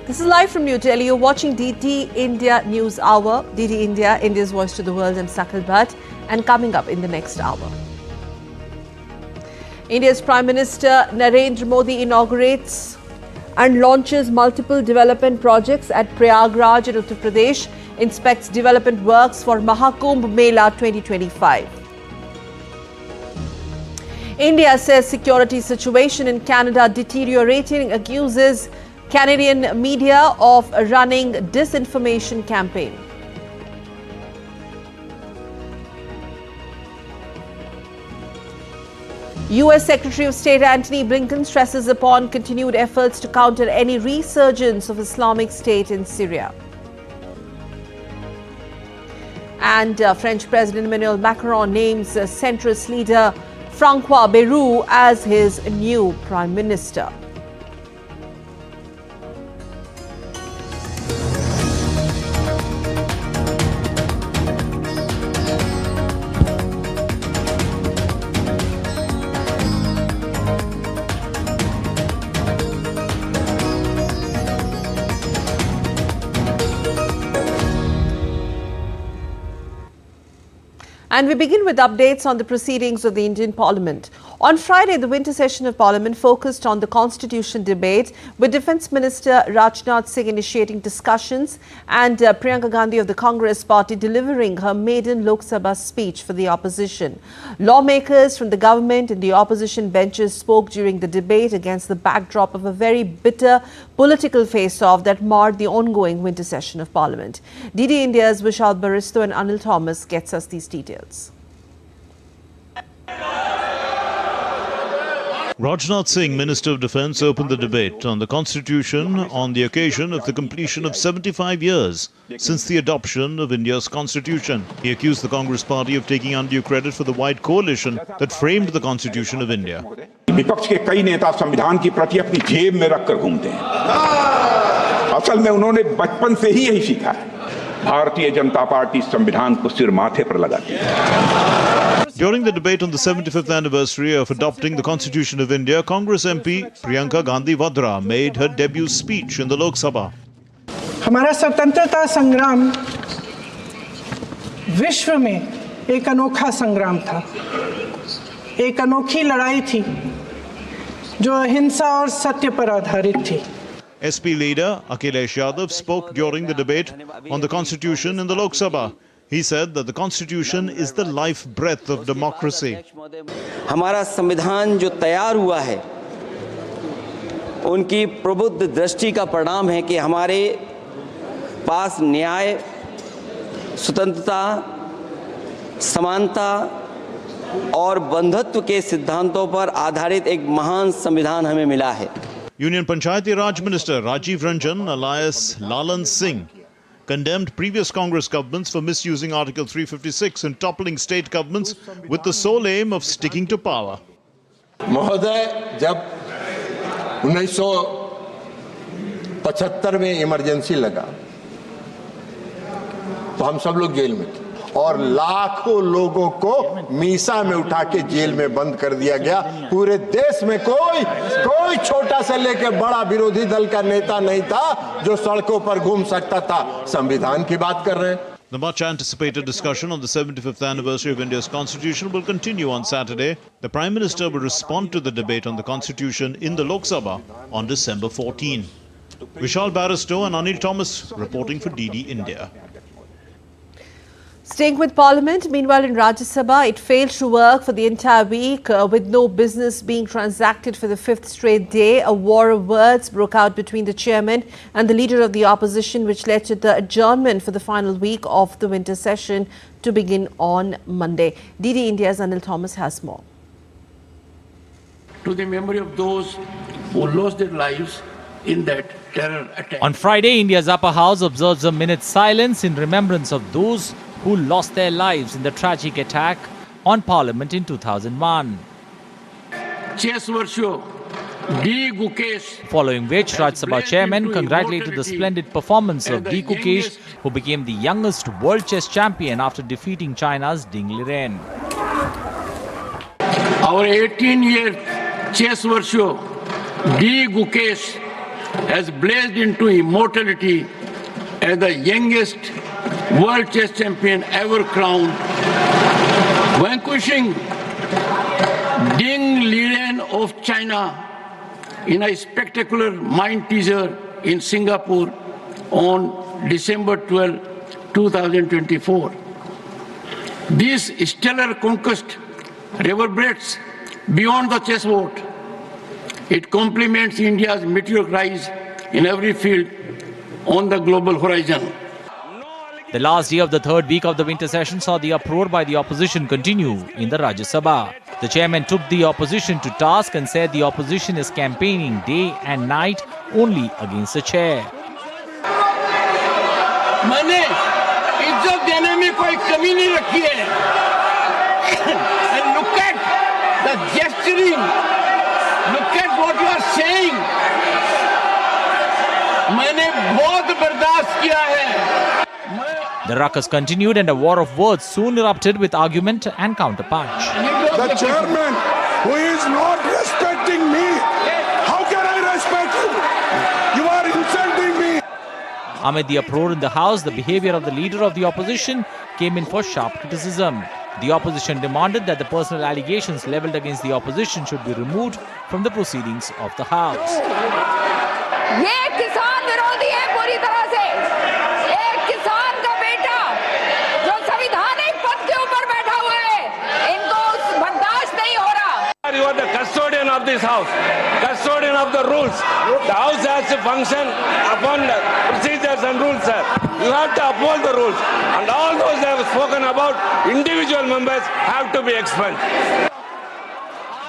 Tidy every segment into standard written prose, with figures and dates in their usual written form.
This is live from New Delhi. You're watching DD India News Hour. DD India, India's voice to the world. I'm Sakal Bhatt. And coming up in the next hour, India's Prime Minister Narendra Modi inaugurates and launches multiple development projects at Prayagraj in Uttar Pradesh, inspects development works for Mahakumbh Mela 2025. India says security situation in Canada deteriorating, accuses Canadian media of running disinformation campaign. US Secretary of State Antony Blinken stresses upon continued efforts to counter any resurgence of Islamic State in Syria. And French President Emmanuel Macron names centrist leader Francois Bayrou as his new Prime Minister. And we begin with updates on the proceedings of the Indian Parliament. On Friday, the winter session of Parliament focused on the Constitution debate, with Defence Minister Rajnath Singh initiating discussions and Priyanka Gandhi of the Congress Party delivering her maiden Lok Sabha speech for the opposition. Lawmakers from the government and the opposition benches spoke during the debate against the backdrop of a very bitter political face-off that marred the ongoing winter session of Parliament. DD India's Vishal Baristo and Anil Thomas gets us these details. Rajnath Singh, Minister of Defence, opened the debate on the Constitution on the occasion of the completion of 75 years since the adoption of India's Constitution. He accused the Congress Party of taking undue credit for the wide coalition that framed the Constitution of India. विपक्ष के कई नेता संविधान की प्रति अपनी जेब में रखकर घूमते हैं। असल में उन्होंने बचपन से ही यही सीखा है। भारतीय जनता पार्टी संविधान को सिर माथे पर लगाती है। During the debate on the 75th anniversary of adopting the Constitution of India, Congress MP Priyanka Gandhi Vadra made her debut speech in the Lok Sabha. हमारा स्वतंत्रता संग्राम विश्व में एक अनोखा संग्राम था, एक अनोखी लड़ाई थी जो अहिंसा और सत्य पर आधारित थी. SP leader Akhilesh Yadav spoke during the debate on the Constitution in the Lok Sabha. He said that the Constitution is the life breath of democracy. हमारा संविधान जो तैयार हुआ है, उनकी प्रबुद्ध दृष्टि का परिणाम है कि हमारे पास न्याय, स्वतंत्रता, समानता और बंधुत्व के सिद्धांतों पर आधारित एक महान संविधान हमें मिला है. Union Panchayati Raj Minister Rajiv Ranjan alias Lalan Singh condemned previous Congress governments for misusing Article 356 and toppling state governments with the sole aim of sticking to power. महोदय, जब 1975 में इमरजेंसी लगा तो हम सब लोग जेल में थे और लाखों लोगों को मीसा में उठा के जेल में बंद कर दिया गया. पूरे देश में कोई छोटा से लेकर बड़ा विरोधी दल का नेता नहीं था जो सड़कों पर घूम सकता था. संविधान की बात कर रहे हैं. The much anticipated discussion on the 75th anniversary of India's Constitution will continue on Saturday. The Prime Minister will respond to the debate on the Constitution in the Lok Sabha on December 14. Vishal Baristo and Anil Thomas reporting for DD India. Staying with Parliament, meanwhile in Rajya Sabha, it failed to work for the entire week with no business being transacted for the fifth straight day. A war of words broke out between the chairman and the leader of the opposition, which led to the adjournment for the final week of the winter session to begin on Monday. DD India's Anil Thomas has more. To the memory of those who lost their lives in that terror attack. On Friday, India's upper house observes a minute's silence in remembrance of those who lost their lives in the tragic attack on Parliament in 2001. Following which, Rajya Sabha chairman congratulated the splendid performance of D. Gukesh, who became the youngest world chess champion after defeating China's Ding Liren. Our 18-year chess virtue, D. Gukesh, has blazed into immortality as the youngest world chess champion ever crowned, vanquishing Ding Liren of China in a spectacular mind teaser in Singapore on December 12, 2024. This stellar conquest reverberates beyond the chessboard. It complements India's meteoric rise in every field on the global horizon. The last day of the third week of the winter session saw the uproar by the opposition continue in the Rajya Sabha. The chairman took the opposition to task and said the opposition is campaigning day and night only against the chair. मैंने इज्जत देने में कोई कमी नहीं रखी है. And look at the gesturing. Look at what you are saying. मैंने बहुत बर्दाश्त किया है. The ruckus continued and a war of words soon erupted with argument and counterpunch. The chairman who is not respecting me, how can I respect him? You are insulting me. Amid the uproar in the House, the behavior of the leader of the opposition came in for sharp criticism. The opposition demanded that the personal allegations levelled against the opposition should be removed from the proceedings of the House. ये किसान विरोधी है पूरी तरह से. एक किसान का बेटा जो संवैधानिक पद के ऊपर बैठा हुआ है, इनको बर्दाश्त नहीं हो रहा. You are the custodian of this house, custodian of the rules. The house has to function upon the procedures and rules, sir. You have to uphold the rules. And all those I have spoken about, individual members have to be expunged.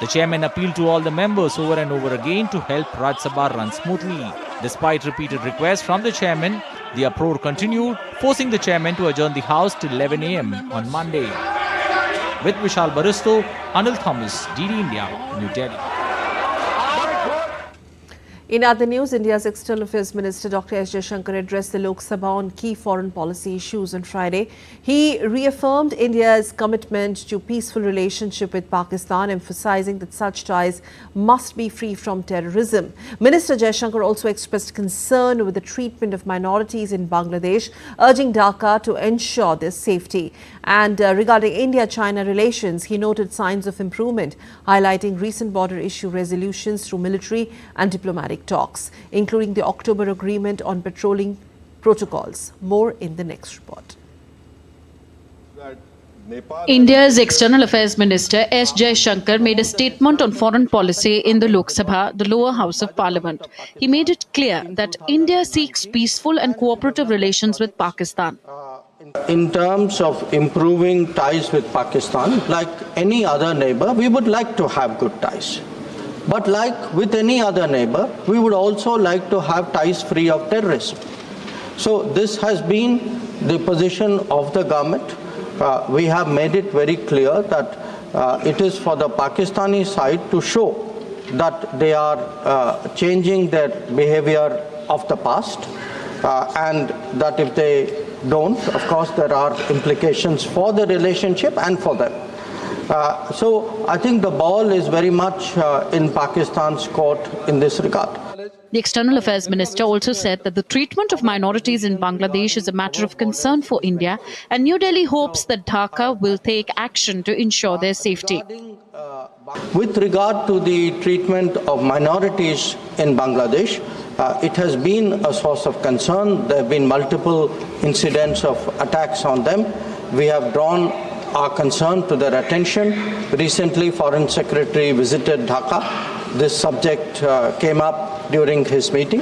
The chairman appealed to all the members over and over again to help Rajya Sabha run smoothly. Despite repeated requests from the chairman, the uproar continued, forcing the chairman to adjourn the House till 11 a.m. on Monday. With Vishal Baristo, Anil Thomas, DD India, New Delhi. In other news, India's External Affairs Minister Dr. S. Jaishankar addressed the Lok Sabha on key foreign policy issues on Friday. He reaffirmed India's commitment to peaceful relationship with Pakistan, emphasizing that such ties must be free from terrorism. Minister Jaishankar also expressed concern with the treatment of minorities in Bangladesh, urging Dhaka to ensure their safety. And regarding India-China relations, he noted signs of improvement, highlighting recent border issue resolutions through military and diplomatic talks, including the October agreement on patrolling protocols. More in the next report. India's External Affairs Minister S. Jaishankar made a statement on foreign policy in the Lok Sabha, the lower house of Parliament. He made it clear that India seeks peaceful and cooperative relations with Pakistan. In terms of improving ties with Pakistan, like any other neighbor, we would like to have good ties. But like with any other neighbor, we would also like to have ties free of terrorism. So this has been the position of the government. We have made it very clear that it is for the Pakistani side to show that they are changing their behavior of the past, and that if they don't, of course there are implications for the relationship and for them. So I think the ball is very much in Pakistan's court in this regard. The External Affairs Minister also said that the treatment of minorities in Bangladesh is a matter of concern for India, and New Delhi hopes that Dhaka will take action to ensure their safety. With regard to the treatment of minorities in Bangladesh, it has been a source of concern. There have been multiple incidents of attacks on them. We have drawn our concern to their attention. Recently, Foreign Secretary visited Dhaka. This subject came up during his meeting,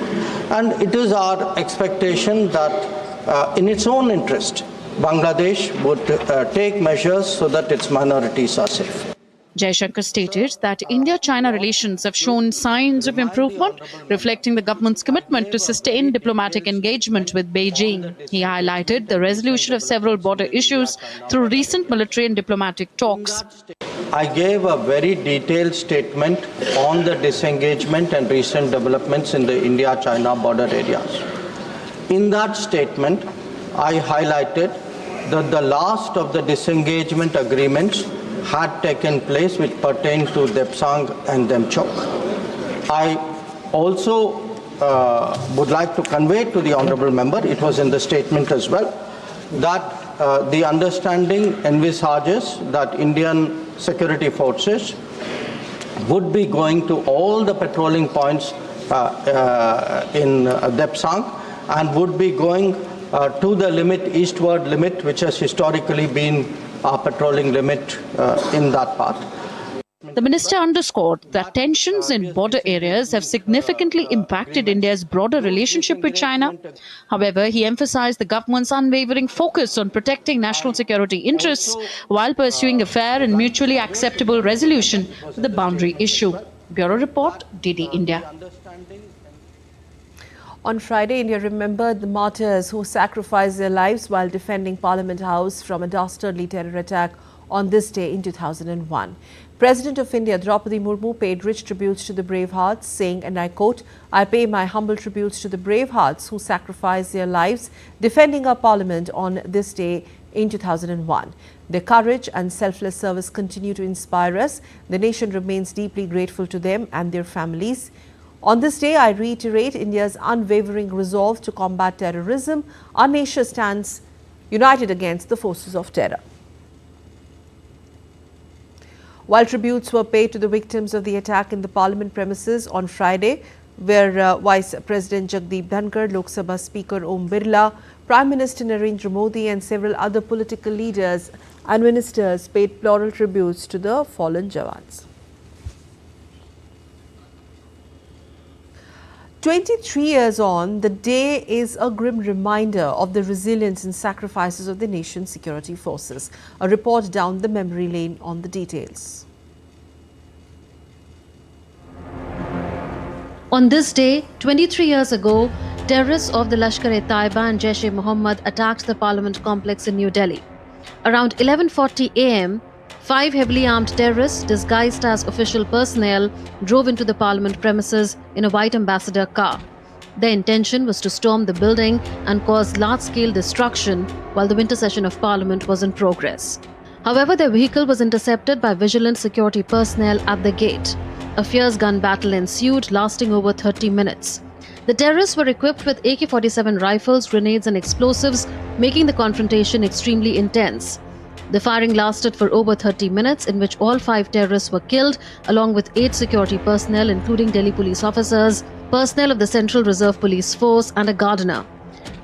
and it is our expectation that in its own interest, Bangladesh would take measures so that its minorities are safe. Jaishankar stated that India-China relations have shown signs of improvement, reflecting the government's commitment to sustain diplomatic engagement with Beijing. He highlighted the resolution of several border issues through recent military and diplomatic talks. I gave a very detailed statement on the disengagement and recent developments in the India-China border areas. In that statement, I highlighted that the last of the disengagement agreements had taken place which pertained to Depsang and Demchok. I also would like to convey to the honourable member, it was in the statement as well, that the understanding envisages that Indian security forces would be going to all the patrolling points in Depsang and would be going to the limit, eastward limit, which has historically been our patrolling limit in that path. The minister underscored that tensions in border areas have significantly impacted India's broader relationship with China. However, he emphasized the government's unwavering focus on protecting national security interests while pursuing a fair and mutually acceptable resolution of the boundary issue. Bureau Report, DD India. On Friday, India remembered the martyrs who sacrificed their lives while defending Parliament House from a dastardly terror attack on this day in 2001. President of India, Draupadi Murmu, paid rich tributes to the brave hearts, saying, and I quote, "I pay my humble tributes to the brave hearts who sacrificed their lives defending our Parliament on this day in 2001. Their courage and selfless service continue to inspire us. The nation remains deeply grateful to them and their families. On this day, I reiterate India's unwavering resolve to combat terrorism. Our nation stands united against the forces of terror." While tributes were paid to the victims of the attack in the Parliament premises on Friday, where Vice President Jagdeep Dhankar, Lok Sabha Speaker Om Birla, Prime Minister Narendra Modi and several other political leaders and ministers paid floral tributes to the fallen Jawans. 23 years on, the day is a grim reminder of the resilience and sacrifices of the nation's security forces. A report down the memory lane on the details. On this day, 23 years ago, terrorists of the Lashkar-e-Taiba and Jaish-e-Mohammed attacked the Parliament complex in New Delhi. Around 11:40 a.m., 5 heavily armed terrorists disguised as official personnel drove into the Parliament premises in a white ambassador car. Their intention was to storm the building and cause large-scale destruction while the winter session of Parliament was in progress. However, their vehicle was intercepted by vigilant security personnel at the gate. A fierce gun battle ensued, lasting over 30 minutes. The terrorists were equipped with AK-47 rifles, grenades and explosives, making the confrontation extremely intense. The firing lasted for over 30 minutes, in which all 5 terrorists were killed, along with 8 security personnel, including Delhi police officers, personnel of the Central Reserve Police Force, and a gardener.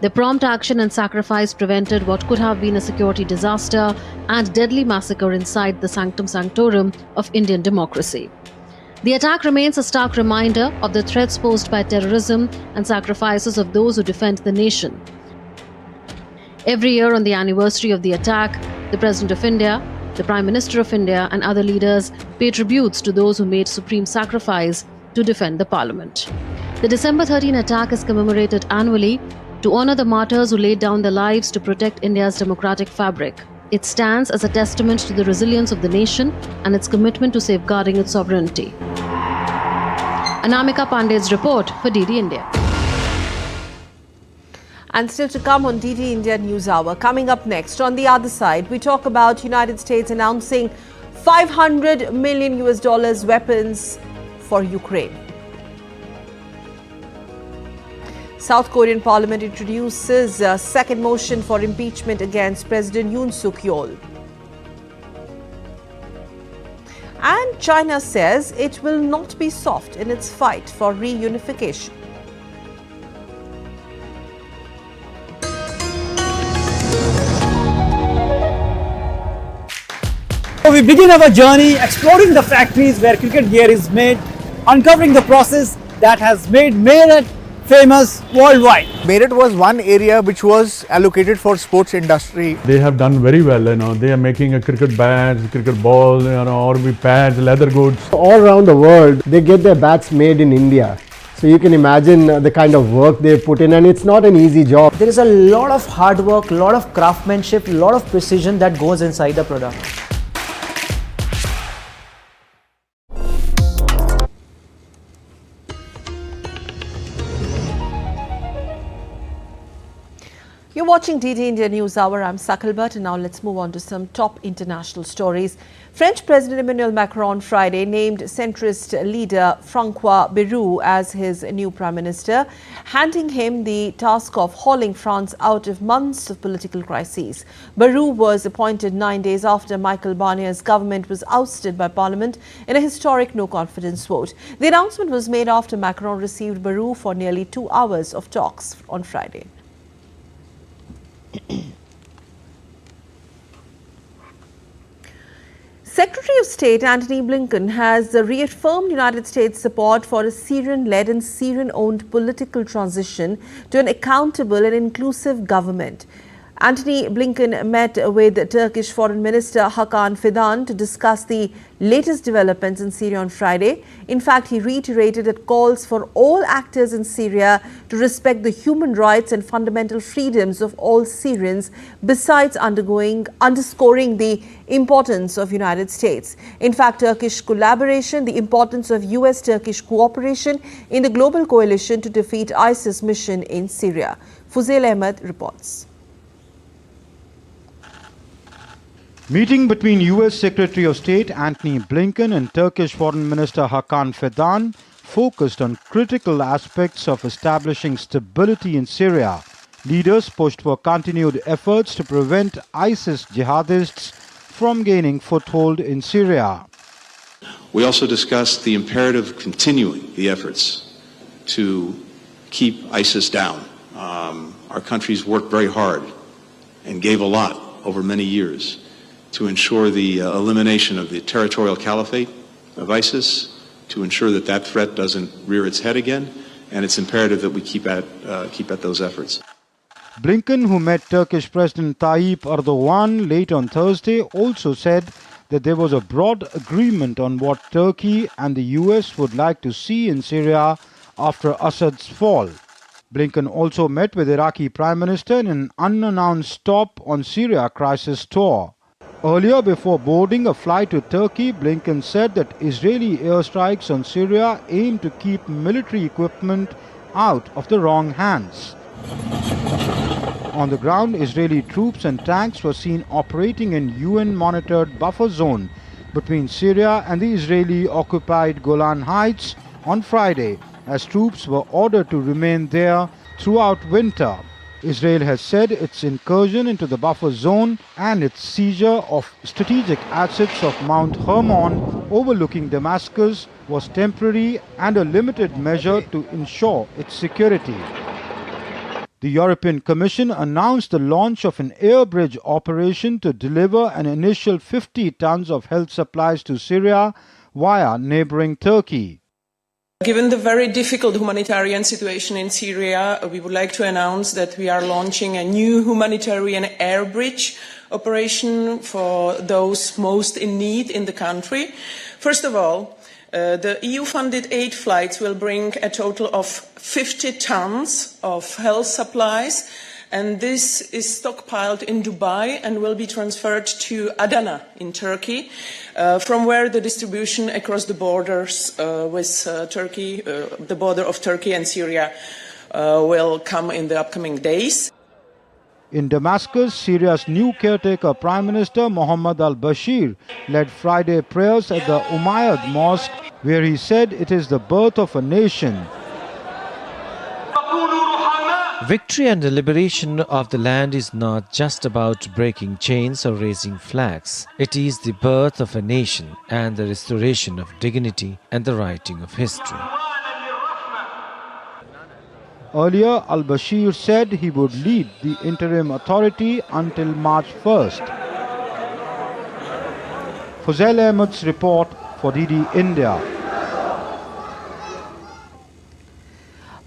The prompt action and sacrifice prevented what could have been a security disaster and deadly massacre inside the sanctum sanctorum of Indian democracy. The attack remains a stark reminder of the threats posed by terrorism and sacrifices of those who defend the nation. Every year on the anniversary of the attack, the President of India, the Prime Minister of India and other leaders pay tributes to those who made supreme sacrifice to defend the Parliament. The December 13 attack is commemorated annually to honour the martyrs who laid down their lives to protect India's democratic fabric. It stands as a testament to the resilience of the nation and its commitment to safeguarding its sovereignty. Anamika Pandey's report for DD India. And still to come on DD India News Hour. Coming up next, on the other side, we talk about United States announcing $500 million weapons for Ukraine. South Korean Parliament introduces a second motion for impeachment against President Yoon Suk-yeol. And China says it will not be soft in its fight for reunification. So we begin our journey exploring the factories where cricket gear is made, uncovering the process that has made Meerut famous worldwide. Meerut was one area which was allocated for sports industry. They have done very well, they are making a cricket bat, cricket ball, or pads, leather goods. All around the world, they get their bats made in India. So you can imagine the kind of work they put in, and it's not an easy job. There is a lot of hard work, a lot of craftsmanship, a lot of precision that goes inside the product. You're watching DD India News Hour. I'm Sakalbert, and now let's move on to some top international stories. French President Emmanuel Macron on Friday named centrist leader Francois Bayrou as his new prime minister, handing him the task of hauling France out of months of political crises. Bayrou was appointed 9 days after Michel Barnier's government was ousted by Parliament in a historic no-confidence vote. The announcement was made after Macron received Bayrou for nearly 2 hours of talks on Friday. Secretary of State Antony Blinken has reaffirmed United States support for a Syrian-led and Syrian-owned political transition to an accountable and inclusive government. Antony Blinken met with Turkish Foreign Minister Hakan Fidan to discuss the latest developments in Syria on Friday. In fact, he reiterated that calls for all actors in Syria to respect the human rights and fundamental freedoms of all Syrians, besides underscoring the importance of United States. In fact, Turkish collaboration, the importance of US-Turkish cooperation in the global coalition to defeat ISIS mission in Syria. Fuzail Ahmed reports. Meeting between US Secretary of State Antony Blinken and Turkish Foreign Minister Hakan Fidan focused on critical aspects of establishing stability in Syria. Leaders pushed for continued efforts to prevent ISIS jihadists from gaining foothold in Syria. We also discussed the imperative of continuing the efforts to keep ISIS down. Our countries worked very hard and gave a lot over many years to ensure the elimination of the territorial caliphate of ISIS, to ensure that that threat doesn't rear its head again, and it's imperative that we keep at those efforts. Blinken, who met Turkish President Tayyip Erdogan late on Thursday, also said that there was a broad agreement on what Turkey and the US would like to see in Syria after Assad's fall. Blinken also met with Iraqi Prime Minister in an unannounced stop on Syria crisis tour. Earlier, before boarding a flight to Turkey, Blinken said that Israeli airstrikes on Syria aim to keep military equipment out of the wrong hands. On the ground, Israeli troops and tanks were seen operating in UN-monitored buffer zone between Syria and the Israeli-occupied Golan Heights on Friday, as troops were ordered to remain there throughout winter. Israel has said its incursion into the buffer zone and its seizure of strategic assets of Mount Hermon overlooking Damascus was temporary and a limited measure to ensure its security. The European Commission announced the launch of an air bridge operation to deliver an initial 50 tons of health supplies to Syria via neighboring Turkey. Given the very difficult humanitarian situation in Syria, we would like to announce that we are launching a new humanitarian air bridge operation for those most in need in the country. First of all, the EU-funded 8 flights will bring a total of 50 tons of health supplies, and this is stockpiled in Dubai and will be transferred to Adana in Turkey, from where the distribution across the borders with Turkey, the border of Turkey and Syria, will come in the upcoming days. In Damascus, Syria's new caretaker Prime Minister Mohammed al-Bashir led Friday prayers at the Umayyad Mosque, where he said it is the birth of a nation. Victory and the liberation of the land is not just about breaking chains or raising flags. It is the birth of a nation and the restoration of dignity and the writing of history. Earlier, al-Bashir said he would lead the interim authority until March 1st. Fuzail Ahmed's report for DD India.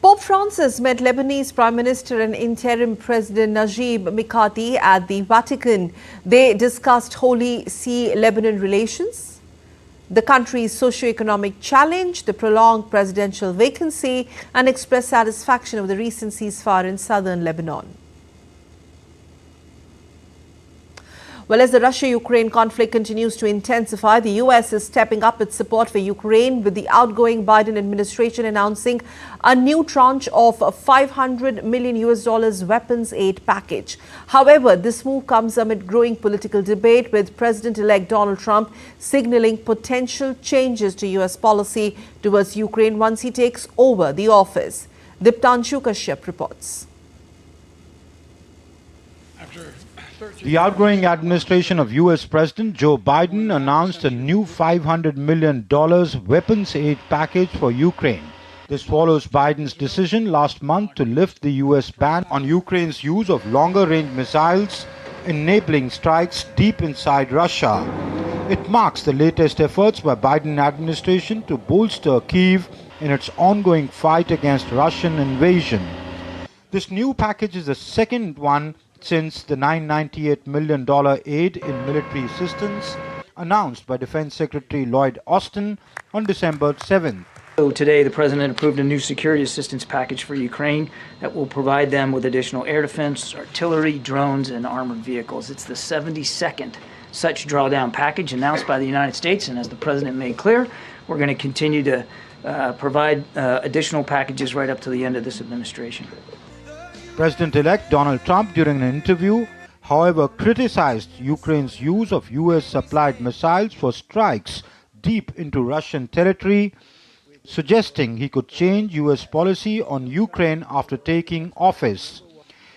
Pope Francis met Lebanese Prime Minister and Interim President Najib Mikati at the Vatican. They discussed Holy See-Lebanon relations, the country's socio-economic challenge, the prolonged presidential vacancy, and expressed satisfaction over the recent ceasefire in southern Lebanon. Well, as the Russia-Ukraine conflict continues to intensify, the US is stepping up its support for Ukraine, with the outgoing Biden administration announcing a new tranche of $500 million weapons aid package. However, this move comes amid growing political debate, with President-elect Donald Trump signaling potential changes to US policy towards Ukraine once he takes over the office. Diptanshu Kashyap reports. The outgoing administration of US President Joe Biden announced a new $500 million weapons aid package for Ukraine. This follows Biden's decision last month to lift the US ban on Ukraine's use of longer-range missiles, enabling strikes deep inside Russia. It marks the latest efforts by Biden administration to bolster Kyiv in its ongoing fight against Russian invasion. This new package is the second one since the $998 million aid in military assistance announced by Defense Secretary Lloyd Austin on December 7th. So today, the President approved a new security assistance package for Ukraine that will provide them with additional air defense, artillery, drones, and armored vehicles. It's the 72nd such drawdown package announced by the United States, and as the President made clear, we're going to continue to provide additional packages right up to the end of this administration. President-elect Donald Trump, during an interview, however, criticized Ukraine's use of US-supplied missiles for strikes deep into Russian territory, suggesting he could change US policy on Ukraine after taking office.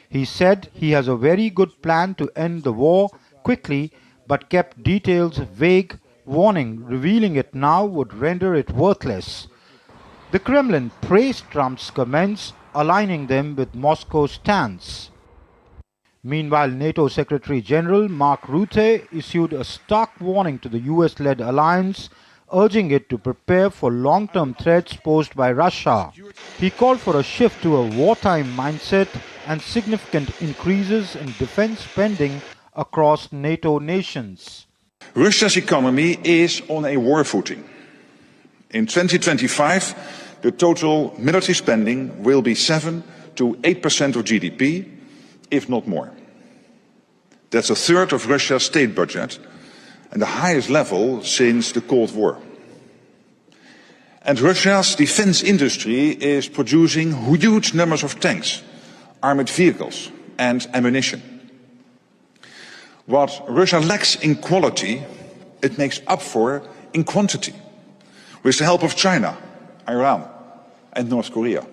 He said he has a very good plan to end the war quickly, but kept details vague, warning revealing it now would render it worthless. The Kremlin praised Trump's comments, aligning them with Moscow's stance. Meanwhile, NATO Secretary General Mark Rutte issued a stark warning to the US-led alliance, urging it to prepare for long-term threats posed by Russia. He called for a shift to a wartime mindset and significant increases in defense spending across NATO nations. Russia's economy is on a war footing. In 2025, the total military spending will be 7 to 8% of GDP, if not more. That's a third of Russia's state budget and the highest level since the Cold War. And Russia's defense industry is producing huge numbers of tanks, armored vehicles and ammunition. What Russia lacks in quality, it makes up for in quantity, with the help of China, Iran and North Korea.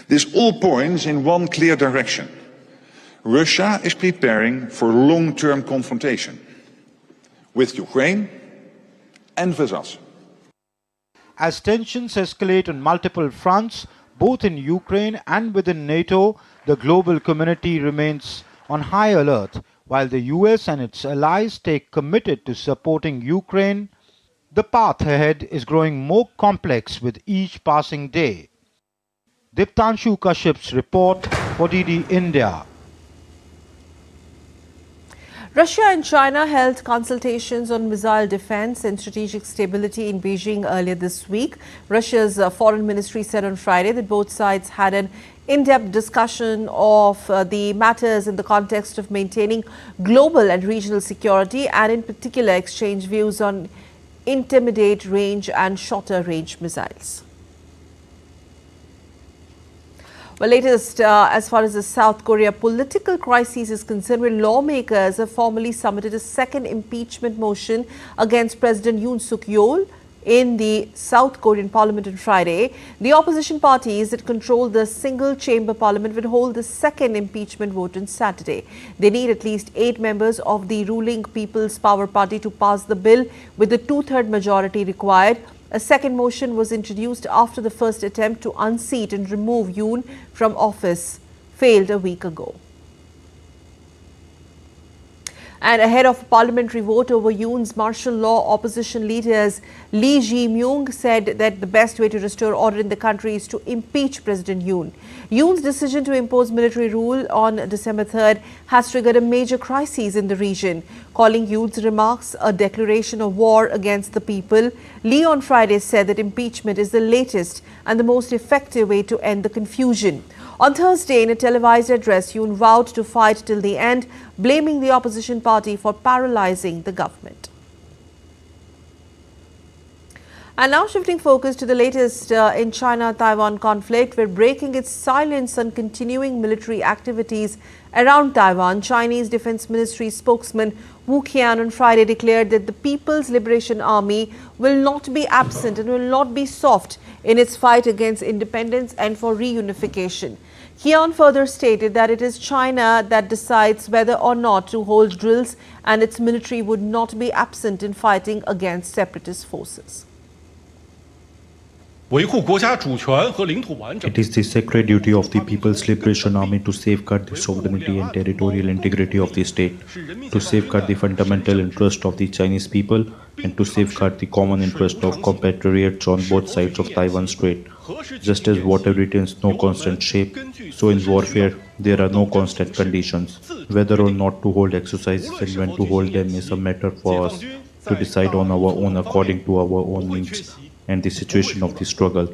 This all points in one clear direction. Russia is preparing for long-term confrontation with Ukraine and with us. As tensions escalate on multiple fronts, both in Ukraine and within NATO, the global community remains on high alert, while the US and its allies stay committed to supporting Ukraine. The path ahead is growing more complex with each passing day. Diptanshu Kashyap's report for DD India. Russia and China held consultations on missile defense and strategic stability in Beijing earlier this week. Russia's foreign ministry said on Friday that both sides had an in-depth discussion of the matters in the context of maintaining global and regional security, and in particular exchanged views on intermediate range and shorter range missiles. Well, latest as far as the South Korea political crisis is concerned, where lawmakers have formally submitted a second impeachment motion against President Yoon Suk-yeol in the South Korean parliament on Friday. The opposition parties that control the single-chamber parliament will hold the second impeachment vote on Saturday. They need at least 8 members of the ruling People's Power Party to pass the bill, with the 2/3 majority required. A second motion was introduced after the first attempt to unseat and remove Yoon from office failed a week ago. And ahead of a parliamentary vote over Yoon's martial law, opposition leaders Lee Jae-myung said that the best way to restore order in the country is to impeach President Yoon. Yoon's decision to impose military rule on December 3rd has triggered a major crisis in the region, calling Yoon's remarks a declaration of war against the people. Lee on Friday said that impeachment is the latest and the most effective way to end the confusion. On Thursday, in a televised address, Yoon vowed to fight till the end, blaming the opposition party for paralyzing the government. And now shifting focus to the latest in China-Taiwan conflict, where breaking its silence on continuing military activities around Taiwan, Chinese Defense Ministry spokesman Wu Qian on Friday declared that the People's Liberation Army will not be absent and will not be soft in its fight against independence and for reunification. Qian further stated that it is China that decides whether or not to hold drills, and its military would not be absent in fighting against separatist forces. It is the sacred duty of the People's Liberation Army to safeguard the sovereignty and territorial integrity of the state, to safeguard the fundamental interest of the Chinese people, and to safeguard the common interest of compatriots on both sides of Taiwan Strait. Just as water retains no constant shape, so in warfare there are no constant conditions. Whether or not to hold exercises and when to hold them is a matter for us to decide on our own according to our own needs and the situation of the struggle.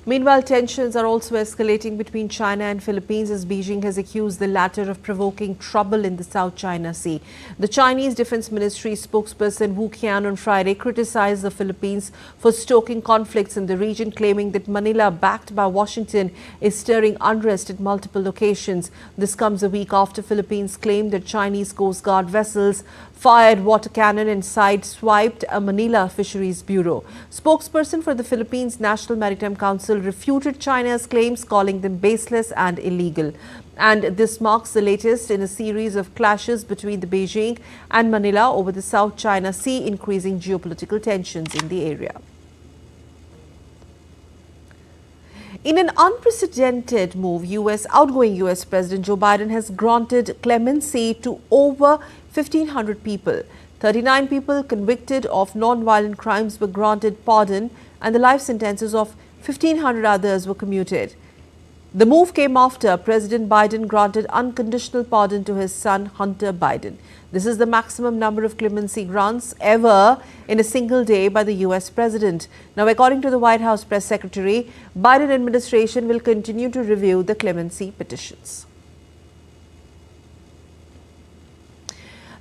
Meanwhile, tensions are also escalating between China and Philippines as Beijing has accused the latter of provoking trouble in the South China Sea. The Chinese Defense Ministry spokesperson Wu Qian on Friday criticized the Philippines for stoking conflicts in the region, claiming that Manila, backed by Washington, is stirring unrest at multiple locations. This comes a week after Philippines claimed that Chinese Coast Guard vessels fired water cannon and sideswiped a Manila Fisheries Bureau. Spokesperson for the Philippines National Maritime Council refuted China's claims, calling them baseless and illegal. And this marks the latest in a series of clashes between the Beijing and Manila over the South China Sea, increasing geopolitical tensions in the area. In an unprecedented move, outgoing US President Joe Biden has granted clemency to over 1,500 people. 39 people convicted of non-violent crimes were granted pardon, and the life sentences of 1,500 others were commuted. The move came after President Biden granted unconditional pardon to his son Hunter Biden. This is the maximum number of clemency grants ever in a single day by the US president. Now, according to the White House press secretary, Biden administration will continue to review the clemency petitions.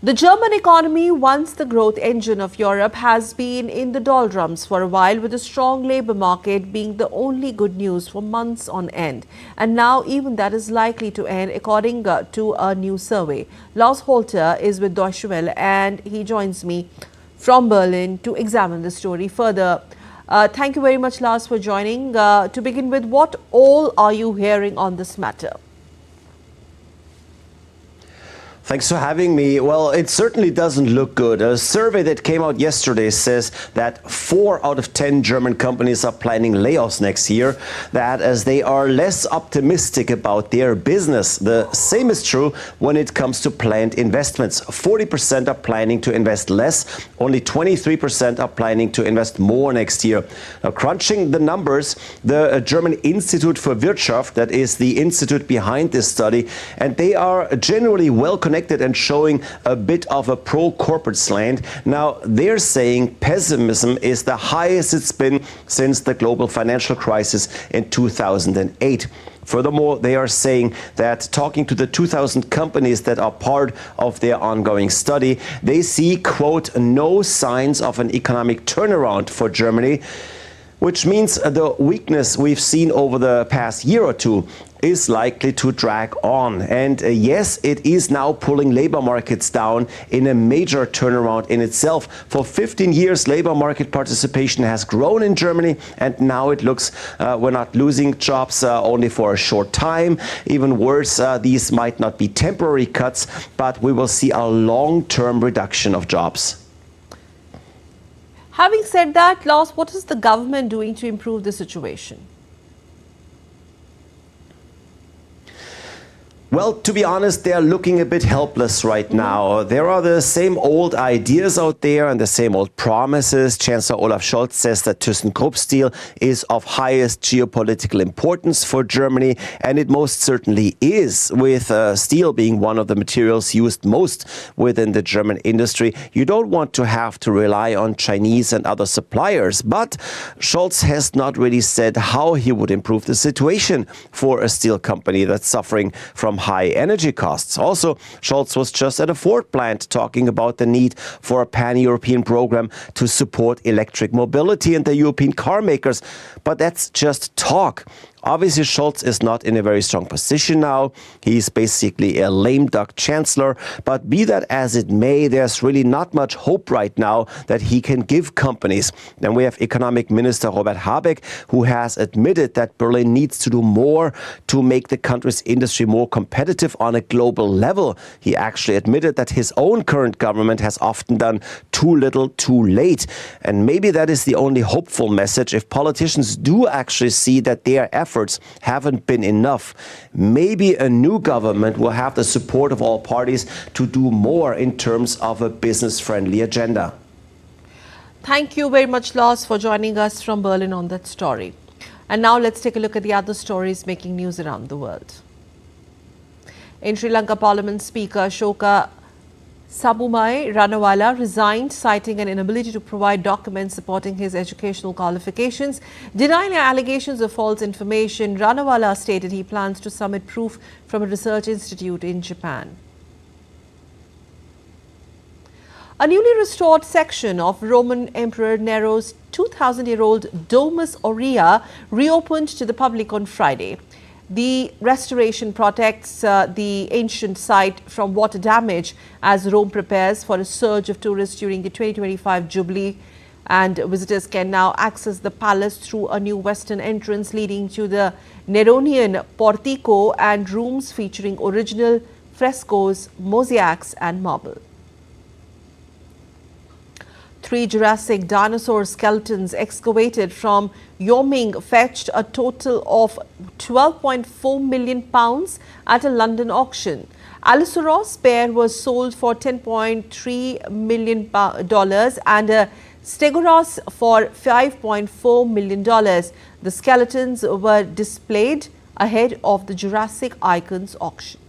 The German economy, once the growth engine of Europe, has been in the doldrums for a while, with a strong labour market being the only good news for months on end. And now even that is likely to end, according to a new survey. Lars Holter is with Deutsche Welle and he joins me from Berlin to examine the story further. Thank you very much, Lars, for joining. To begin with, what all are you hearing on this matter? Thanks for having me. Well, it certainly doesn't look good. A survey that came out yesterday says that 4 out of 10 German companies are planning layoffs next year, that as they are less optimistic about their business. The same is true when it comes to planned investments. 40% are planning to invest less, only 23% are planning to invest more next year. Now, crunching the numbers, the German Institute for Wirtschaft, that is the institute behind this study, and they are generally well connected and showing a bit of a pro-corporate slant. Now, they're saying pessimism is the highest it's been since the global financial crisis in 2008. Furthermore, they are saying that talking to the 2,000 companies that are part of their ongoing study, they see, quote, no signs of an economic turnaround for Germany, which means the weakness we've seen over the past year or two is likely to drag on. And yes, it is now pulling labor markets down in a major turnaround in itself. For 15 years, labor market participation has grown in Germany, and now it looks we're not losing jobs only for a short time. Even worse, these might not be temporary cuts, but we will see a long-term reduction of jobs. Having said that, Lars, what is the government doing to improve the situation? Well, to be honest, they are looking a bit helpless right now. There are the same old ideas out there and the same old promises. Chancellor Olaf Scholz says that ThyssenKrupp steel is of highest geopolitical importance for Germany, and it most certainly is, with steel being one of the materials used most within the German industry. You don't want to have to rely on Chinese and other suppliers, but Scholz has not really said how he would improve the situation for a steel company that's suffering from high energy costs. Also, Scholz was just at a Ford plant talking about the need for a pan-European program to support electric mobility and the European car makers. But that's just talk. Obviously, Scholz is not in a very strong position now. He's basically a lame duck chancellor. But be that as it may, there's really not much hope right now that he can give companies. Then we have Economic Minister Robert Habeck, who has admitted that Berlin needs to do more to make the country's industry more competitive on a global level. He actually admitted that his own current government has often done too little, too late. And maybe that is the only hopeful message. If politicians do actually see that their efforts haven't been enough, maybe a new government will have the support of all parties to do more in terms of a business-friendly agenda. Thank you very much, Lars, for joining us from Berlin on that story. And now let's take a look at the other stories making news around the world. In Sri Lanka, Parliament Speaker Shoka Sabumai Ranawala resigned, citing an inability to provide documents supporting his educational qualifications. Denying allegations of false information, Ranawala stated he plans to submit proof from a research institute in Japan. A newly restored section of Roman Emperor Nero's 2,000-year-old Domus Aurea reopened to the public on Friday. The restoration protects the ancient site from water damage as Rome prepares for a surge of tourists during the 2025 Jubilee, and visitors can now access the palace through a new western entrance leading to the Neronian portico and rooms featuring original frescoes, mosaics and marble. 3 Jurassic dinosaur skeletons excavated from Wyoming fetched a total of £12.4 million at a London auction. Allosaurus pair was sold for $10.3 million and a Stegosaurus for $5.4 million. The skeletons were displayed ahead of the Jurassic Icons auction.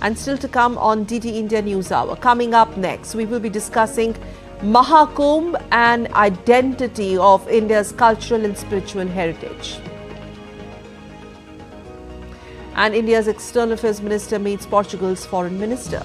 And still to come on DD India News Hour. Coming up next, we will be discussing Mahakumbh and identity of India's cultural and spiritual heritage. And India's External Affairs Minister meets Portugal's Foreign Minister.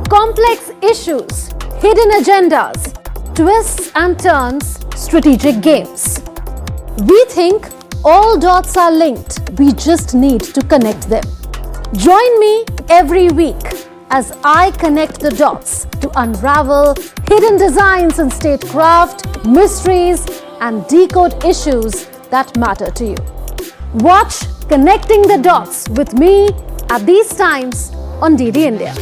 Complex issues, hidden agendas, twists and turns, strategic games. We think all dots are linked. We just need to connect them. Join me every week as I connect the dots to unravel hidden designs in statecraft, mysteries, and decode issues that matter to you. Watch Connecting the Dots with me at these times on DD India.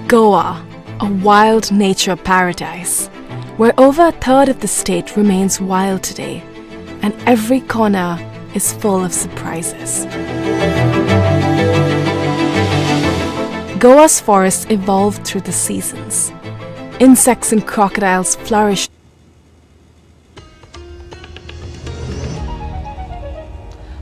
Goa, a wild nature paradise, where over a third of the state remains wild today, and every corner is full of surprises. Goa's forests evolved through the seasons. Insects and crocodiles flourish.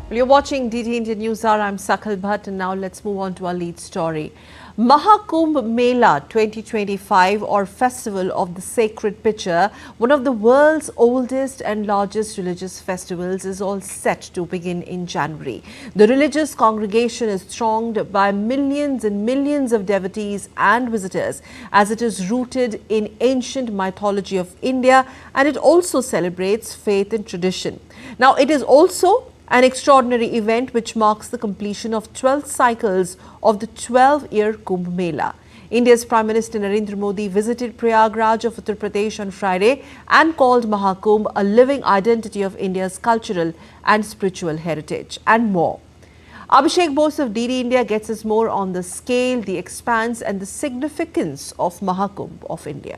Well, you're watching DD India News Hour. I'm Sakal Bhatt, and now let's move on to our lead story. Mahakumbh Mela 2025, or Festival of the Sacred Pitcher, one of the world's oldest and largest religious festivals, is all set to begin in January. The religious congregation is thronged by millions and millions of devotees and visitors, as it is rooted in ancient mythology of India, and it also celebrates faith and tradition. Now, it is also an extraordinary event which marks the completion of 12 cycles of the 12-year Kumbh Mela. India's Prime Minister Narendra Modi visited Prayagraj of Uttar Pradesh on Friday and called Mahakumbh a living identity of India's cultural and spiritual heritage, and more. Abhishek Bose of DD India gets us more on the scale, the expanse and the significance of Mahakumbh of India.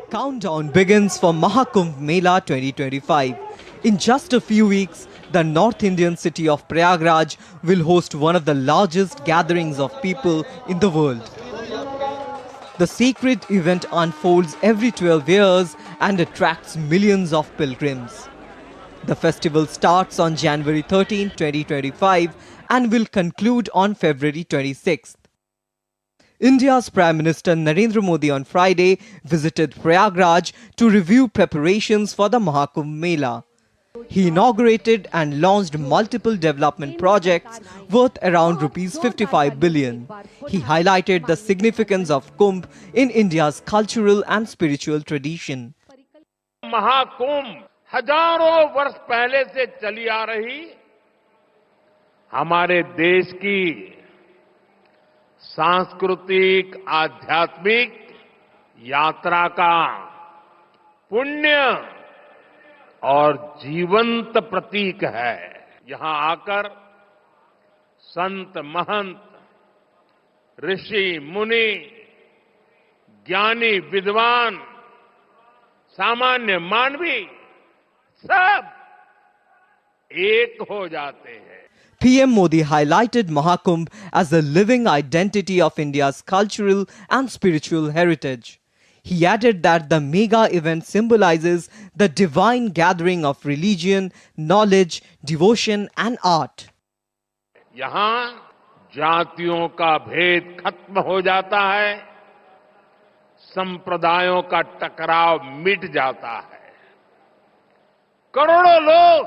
Countdown begins for Mahakumbh Mela 2025. In just a few weeks, the North Indian city of Prayagraj will host one of the largest gatherings of people in the world. The sacred event unfolds every 12 years and attracts millions of pilgrims. The festival starts on January 13, 2025 and will conclude on February 26th. India's Prime Minister Narendra Modi on Friday visited Prayagraj to review preparations for the Mahakumbh Mela. He inaugurated and launched multiple development projects worth around Rs 55 billion. He highlighted the significance of Kumbh in India's cultural and spiritual tradition. Mahakumbh हजारों वर्ष पहले से चली आ रही हमारे देश की सांस्कृतिक आध्यात्मिक यात्रा का पुण्य और जीवंत प्रतीक है। यहां आकर संत महंत ऋषि मुनि ज्ञानी विद्वान सामान्य मानवी सब एक हो जाते हैं। PM Modi highlighted Mahakumbh as a living identity of India's cultural and spiritual heritage. He added that the mega event symbolizes the divine gathering of religion, knowledge, devotion and art. यहाँ जातियों का भेद खत्म हो जाता है, संप्रदायों का टकराव मिट जाता है, करोड़ों लोग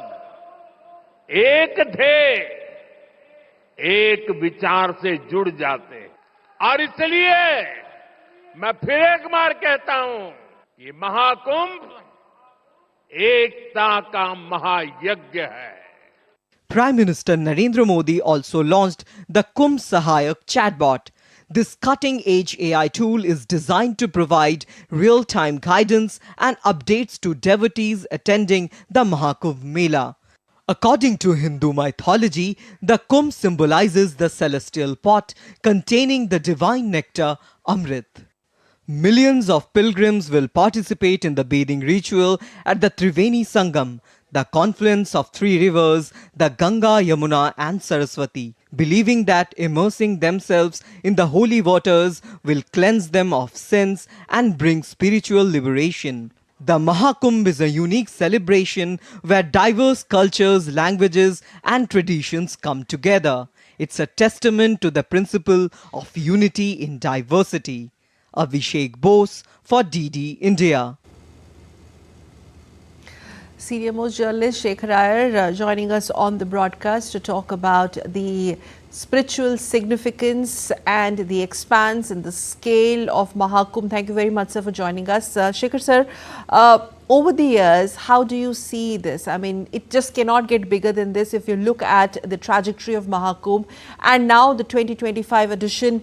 एक थे, एक विचार से जुड़ जाते हैं। और इसलिए मैं फिर एक बार कहता हूं कि महाकुंभ एकता का महायज्ञ है। Prime Minister Narendra Modi also launched the Kumbh Sah'AI'yak chatbot. This cutting-edge AI tool is designed to provide real-time guidance and updates to devotees attending the Mahakumbh Mela. According to Hindu mythology, the Kumbh symbolizes the celestial pot containing the divine nectar, Amrit. Millions of pilgrims will participate in the bathing ritual at the Triveni Sangam, the confluence of three rivers, the Ganga, Yamuna and Saraswati, believing that immersing themselves in the holy waters will cleanse them of sins and bring spiritual liberation. The Mahakumbh is a unique celebration where diverse cultures, languages and traditions come together. It's a testament to the principle of unity in diversity. Abhishek Bose for DD India. Senior most journalist Shekhar Iyer joining us on the broadcast to talk about the spiritual significance and the expanse and the scale of Mahakumbh. Thank you very much, sir, for joining us. Shekhar, sir, over the years, how do you see this? I mean, it just cannot get bigger than this if you look at the trajectory of Mahakumbh and now the 2025 edition,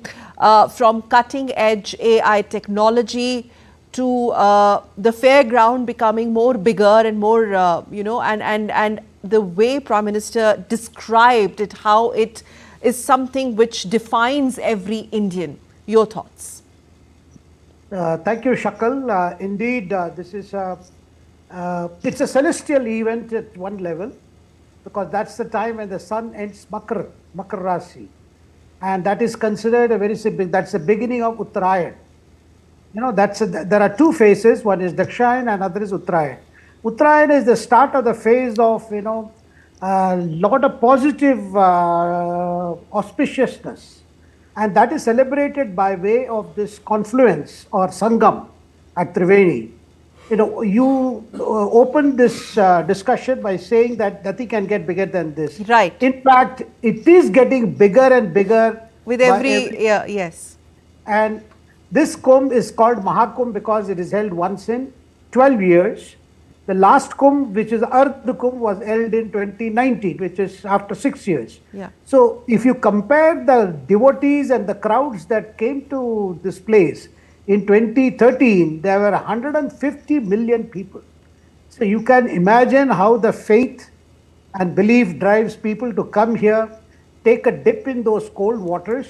from cutting edge AI technology to the fairground becoming more bigger and more, and the way Prime Minister described it, how it is something which defines every Indian. Your thoughts? Thank you, Shakal. Indeed, this is it's a celestial event at one level, because that's the time when the sun ends Makar Rasi, and that is considered a very big. That's the beginning of Uttarayan. You know, there are two phases. One is Dakshayan and other is Uttarayan. Uttarayan is the start of the phase of, a lot of positive auspiciousness. And that is celebrated by way of this confluence or Sangam at Triveni. You opened this discussion by saying that nothing can get bigger than this. Right. In fact, it is getting bigger and bigger. With every year, yes. And this Kumbh is called Mahakumbh because it is held once in 12 years. The last Kumbh, which is Earth Kumbh, was held in 2019, which is after 6 years. Yeah. So if you compare the devotees and the crowds that came to this place in 2013, there were 150 million people. So you can imagine how the faith and belief drives people to come here, take a dip in those cold waters,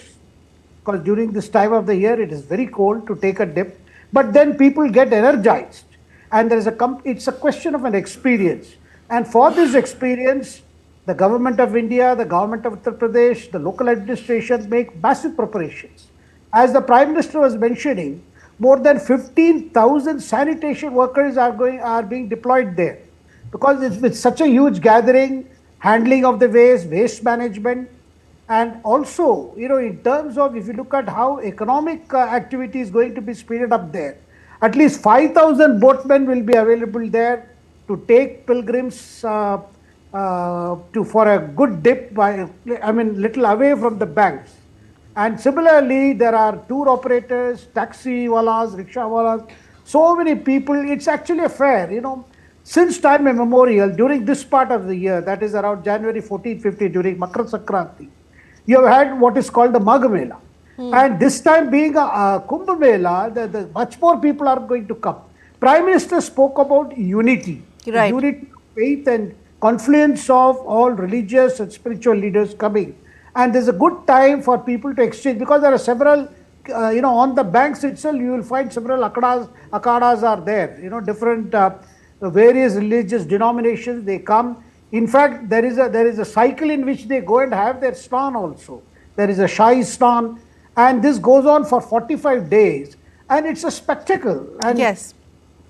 because during this time of the year it is very cold to take a dip, but then people get energized. And there is it's a question of an experience. And for this experience, the government of India, the government of Uttar Pradesh, the local administration make massive preparations. As the Prime Minister was mentioning, more than 15,000 sanitation workers are being deployed there. Because it's with such a huge gathering, handling of the waste management, and also, in terms of, if you look at how economic activity is going to be speeded up there, at least 5,000 boatmen will be available there to take pilgrims for a good dip, little away from the banks. And similarly, there are tour operators, taxi wallahs, rickshaw wallahs, so many people. It's actually a fair, since time immemorial, during this part of the year, that is around January 14, 15, during Makar Sankranti, you have had what is called the Magh Mela. And this time being a Kumbh Mela, much more people are going to come. Prime Minister spoke about unity. Right. Unity of faith and confluence of all religious and spiritual leaders coming. And there's a good time for people to exchange, because there are several, on the banks itself, you will find several akhadas are there, different various religious denominations, they come. In fact, there is a cycle in which they go and have their snan also. There is a Shahi snan. And this goes on for 45 days, and it's a spectacle. And yes.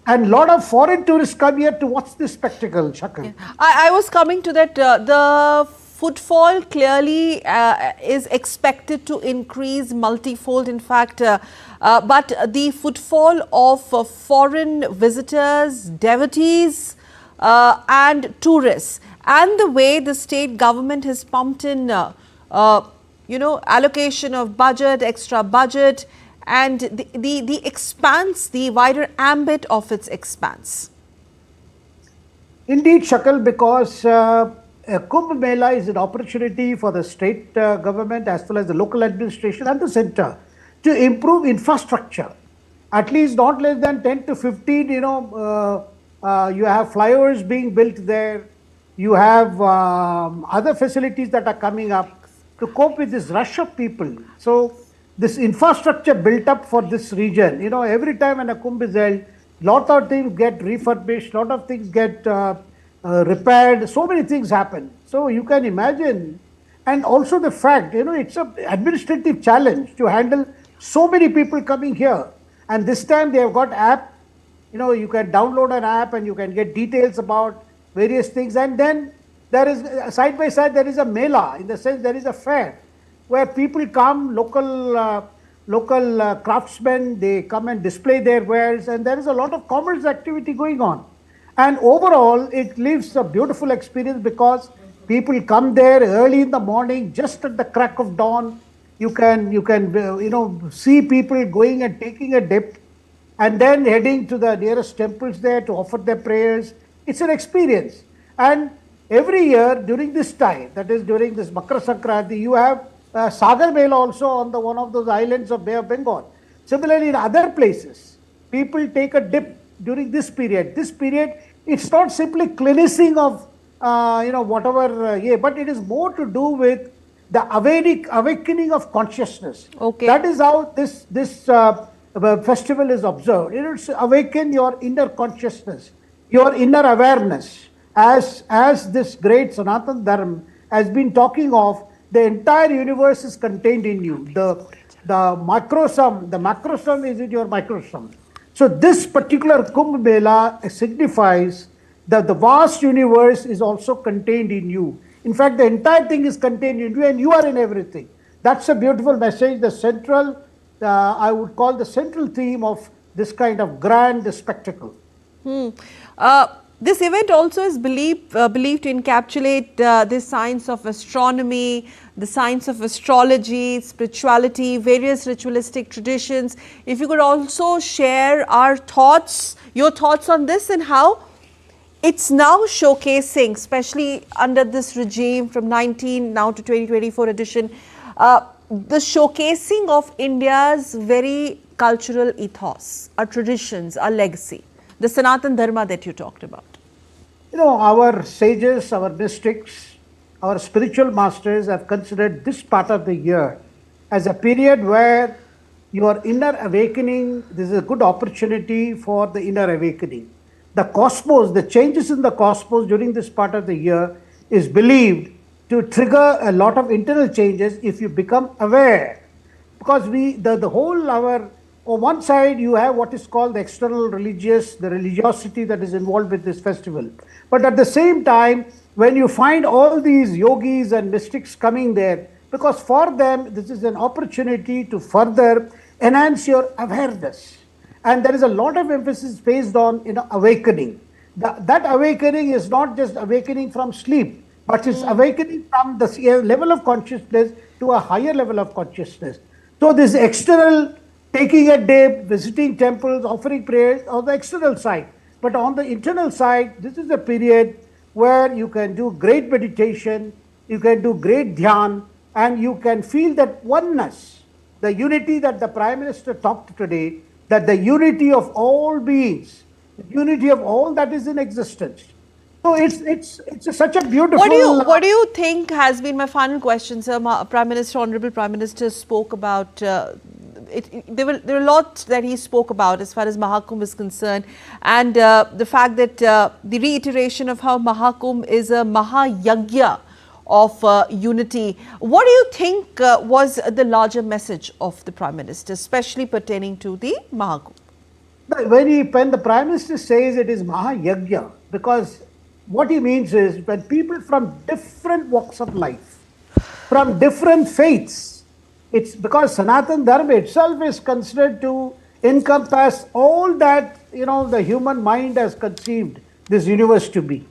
And a lot of foreign tourists come here to watch this spectacle, Shakal. Yeah. I was coming to that. The footfall clearly is expected to increase multifold, in fact. But the footfall of foreign visitors, devotees, and tourists, and the way the state government has pumped in allocation of budget, extra budget, and the expanse, the wider ambit of its expanse. Indeed, Shakal, because Kumbh Mela is an opportunity for the state government as well as the local administration and the centre to improve infrastructure. At least not less than 10 to 15, you have flyovers being built there. You have other facilities that are coming up to cope with this rush of people. So this infrastructure built up for this region, every time when a Kumbh is held, lot of things get refurbished, lot of things get repaired, so many things happen. So you can imagine, and also the fact, it's an administrative challenge to handle so many people coming here. And this time they have got app, you can download an app and you can get details about various things. And then there is, side by side, there is a mela, in the sense there is a fair, where people come, local craftsmen, they come and display their wares, and there is a lot of commerce activity going on. And overall, it leaves a beautiful experience, because people come there early in the morning, just at the crack of dawn. You can see people going and taking a dip, and then heading to the nearest temples there to offer their prayers. It's an experience. And every year during this time, that is during this Makar Sankranti, you have Sagar Mela also on one of those islands of Bay of Bengal. Similarly, in other places, people take a dip during this period. This period, it's not simply cleansing of whatever, but it is more to do with the awakening of consciousness. Okay. That is how this festival is observed. It's awaken your inner consciousness, your inner awareness. As this great Sanatan Dharma has been talking of, the entire universe is contained in you. The macrosum is in your microsum. So this particular Kumbh Mela signifies that the vast universe is also contained in you. In fact, the entire thing is contained in you, and you are in everything. That's a beautiful message. The central, I would call the central theme of this kind of grand spectacle. This event also is believed to encapsulate the science of astronomy, the science of astrology, spirituality, various ritualistic traditions. If you could also share your thoughts on this, and how It's now showcasing, especially under this regime from 19 now to 2024 edition, the showcasing of India's very cultural ethos, our traditions, our legacy, the Sanatan Dharma that you talked about. You know, our sages, our mystics, our spiritual masters have considered this part of the year as a period where your inner awakening, this is a good opportunity for the inner awakening. The cosmos, the changes in the cosmos during this part of the year is believed to trigger a lot of internal changes if you become aware. Because the whole on one side you have what is called the external religious, the religiosity that is involved with this festival. But at the same time, when you find all these yogis and mystics coming there, because for them this is an opportunity to further enhance your awareness. And there is a lot of emphasis based on awakening. That awakening is not just awakening from sleep, but it's awakening from the level of consciousness to a higher level of consciousness. So this external, taking a day, visiting temples, offering prayers on the external side. But on the internal side, this is a period where you can do great meditation, you can do great dhyan, and you can feel that oneness, the unity that the Prime Minister talked today, that the unity of all beings, the unity of all that is in existence. So it's such a beautiful... What do you think has been, my final question, sir, Honorable Prime Minister spoke about, there were a lot that he spoke about as far as Mahakumbh is concerned, and the fact that the reiteration of how Mahakumbh is a Mahayagya of unity. What do you think was the larger message of the Prime Minister, especially pertaining to the Mahakumbh? When the Prime Minister says it is Mahayagya, because what he means is when people from different walks of life, from different faiths, it's because Sanatan Dharma itself is considered to encompass all that, the human mind has conceived this universe to be.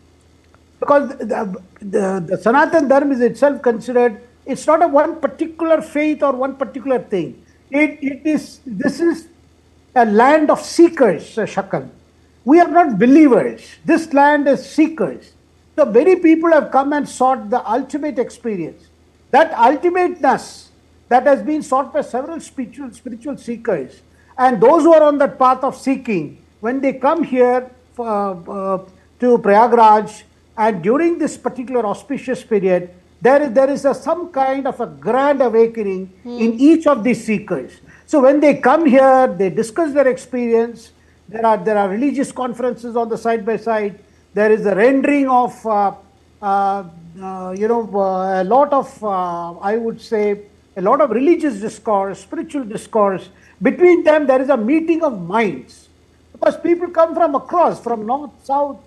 Because the Sanatan Dharma is itself considered, it's not a one particular faith or one particular thing. This is a land of seekers, Shakal. We are not believers. This land is seekers. So many people have come and sought the ultimate experience. That ultimateness that has been sought by several spiritual seekers. And those who are on that path of seeking, when they come here to Prayagraj, and during this particular auspicious period, there is some kind of a grand awakening in each of these seekers. So when they come here, they discuss their experience. There are religious conferences on the side by side. There is a rendering of a lot of I would say a lot of religious discourse, spiritual discourse. Between them, there is a meeting of minds, because people come from across, from north, south.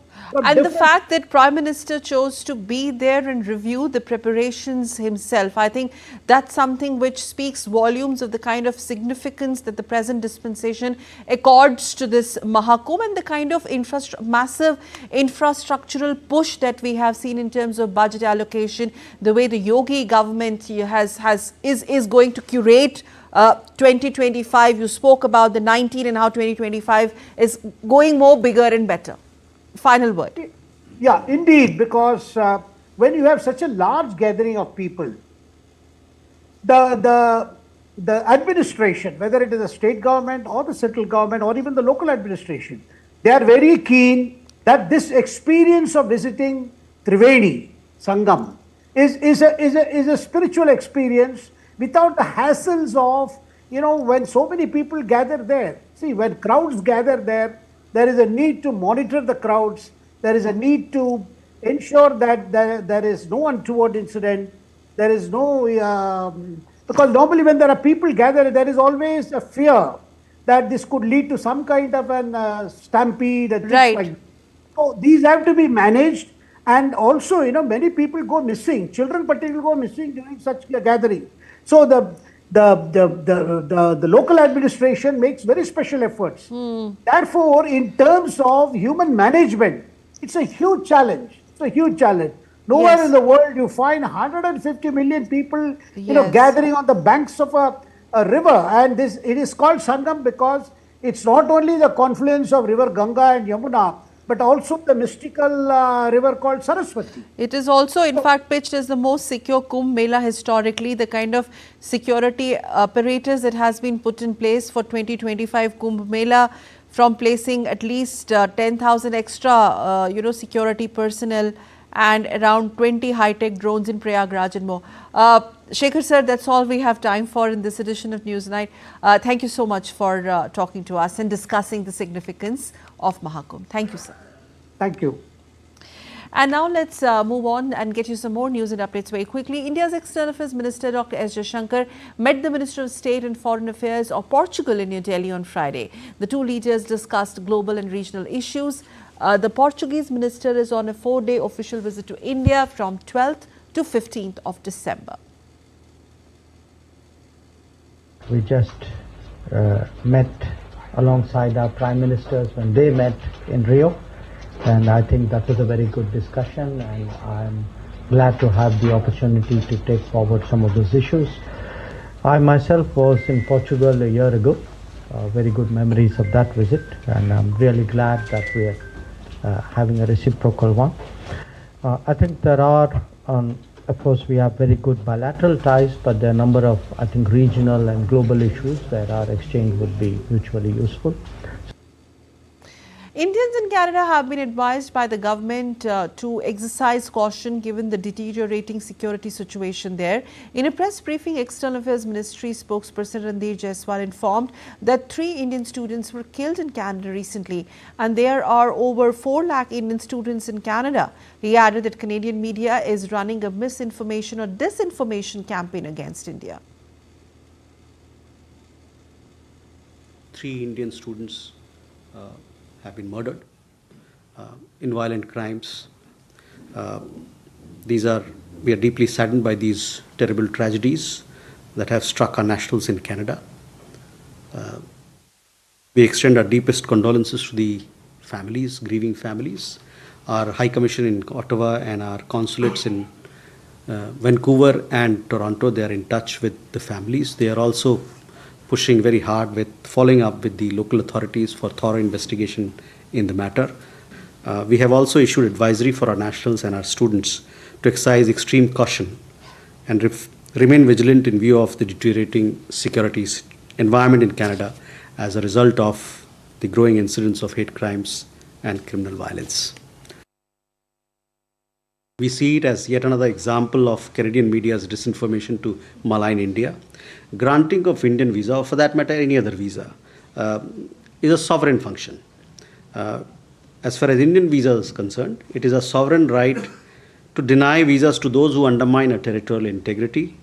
And the fact that Prime Minister chose to be there and review the preparations himself, I think that's something which speaks volumes of the kind of significance that the present dispensation accords to this Mahakumbh and the kind of massive infrastructural push that we have seen in terms of budget allocation, the way the Yogi government is going to curate 2025. You spoke about the 19 and how 2025 is going more bigger and better. Final word. Yeah, indeed, because when you have such a large gathering of people, the administration, whether it is the state government or the central government or even the local administration, they are very keen that this experience of visiting Triveni Sangam is a spiritual experience without the hassles of, when so many people gather there. See, when crowds gather there, there is a need to monitor the crowds. There is a need to ensure that there is no untoward incident. There is no, because normally when there are people gathered, there is always a fear that this could lead to some kind of an stampede. Right. So these have to be managed. And also, many people go missing. Children particularly go missing during such a gathering. So the local administration makes very special efforts. Therefore, in terms of human management, it's a huge challenge. It's a huge challenge. Nowhere in the world you find 150 million people, gathering on the banks of a river. And it is called Sangam because it's not only the confluence of river Ganga and Yamuna, but also the mystical river called Saraswati. It is also in fact pitched as the most secure Kumbh Mela historically. The kind of security apparatus that has been put in place for 2025 Kumbh Mela, from placing at least 10,000 extra security personnel and around 20 high-tech drones in Prayagraj and more. Shekhar sir, that's all we have time for in this edition of NewsNight. Thank you so much for talking to us and discussing the significance of Mahakumbh. Thank you, sir. Thank you. And now let's move on and get you some more news and updates very quickly. India's External Affairs Minister Dr. S. Jaishankar met the Minister of State and Foreign Affairs of Portugal in New Delhi on Friday. The two leaders discussed global and regional issues. The Portuguese minister is on a 4-day official visit to India from 12th to 15th of December. We just met alongside our prime ministers when they met in Rio, and I think that was a very good discussion, and I'm glad to have the opportunity to take forward some of those issues. I myself was in Portugal a year ago, very good memories of that visit, and I'm really glad that we are having a reciprocal one. I think there are, of course, we have very good bilateral ties, but there are a number of, I think, regional and global issues that our exchange would be mutually useful. Indians in Canada have been advised by the government to exercise caution given the deteriorating security situation there. In a press briefing, External Affairs Ministry spokesperson Randir Jaiswal informed that 3 Indian students were killed in Canada recently, and there are over 4 lakh Indian students in Canada. He added that Canadian media is running a misinformation or disinformation campaign against India. 3 Indian students have been murdered in violent crimes. We are deeply saddened by these terrible tragedies that have struck our nationals in Canada. We extend our deepest condolences to the families, grieving families. Our High Commission in Ottawa and our consulates in Vancouver and Toronto, they are in touch with the families. They are also pushing very hard with following up with the local authorities for thorough investigation in the matter. We have also issued advisory for our nationals and our students to exercise extreme caution and remain vigilant in view of the deteriorating security environment in Canada as a result of the growing incidence of hate crimes and criminal violence. We see it as yet another example of Canadian media's disinformation to malign India. Granting of Indian visa, or for that matter any other visa, is a sovereign function. As far as Indian visa is concerned, it is a sovereign right to deny visas to those who undermine our territorial integrity.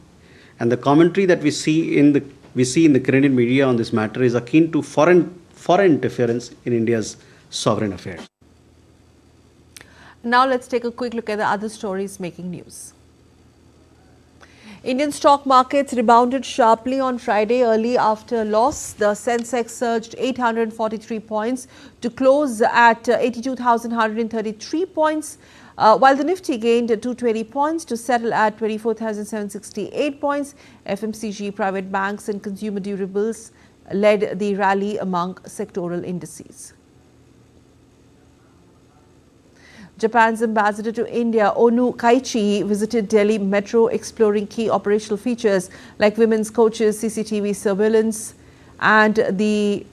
And the commentary that we see in the Canadian media on this matter is akin to foreign interference in India's sovereign affairs. Now let's take a quick look at the other stories making news. Indian stock markets rebounded sharply on Friday early after a loss. The Sensex surged 843 points to close at 82,133 points, while the Nifty gained 220 points to settle at 24,768 points. FMCG, private banks and consumer durables led the rally among sectoral indices. Japan's ambassador to India, Onu Kaichi, visited Delhi Metro, exploring key operational features like women's coaches, CCTV surveillance and the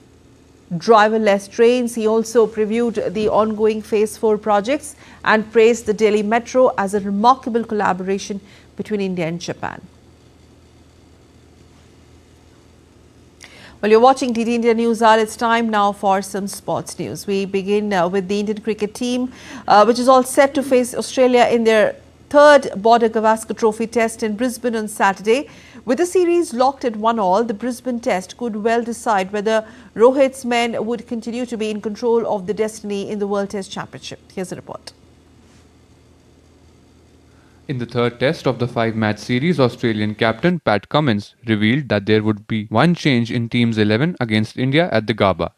driverless trains. He also previewed the ongoing Phase 4 projects and praised the Delhi Metro as a remarkable collaboration between India and Japan. Well, you're watching DD India News Hour. It's time now for some sports news. We begin with the Indian cricket team, which is all set to face Australia in their third Border Gavaskar Trophy test in Brisbane on Saturday. With the series locked at 1-1, the Brisbane test could well decide whether Rohit's men would continue to be in control of the destiny in the World Test Championship. Here's a report. In the third test of the 5-match series, Australian captain Pat Cummins revealed that there would be one change in team's 11 against India at the Gabba.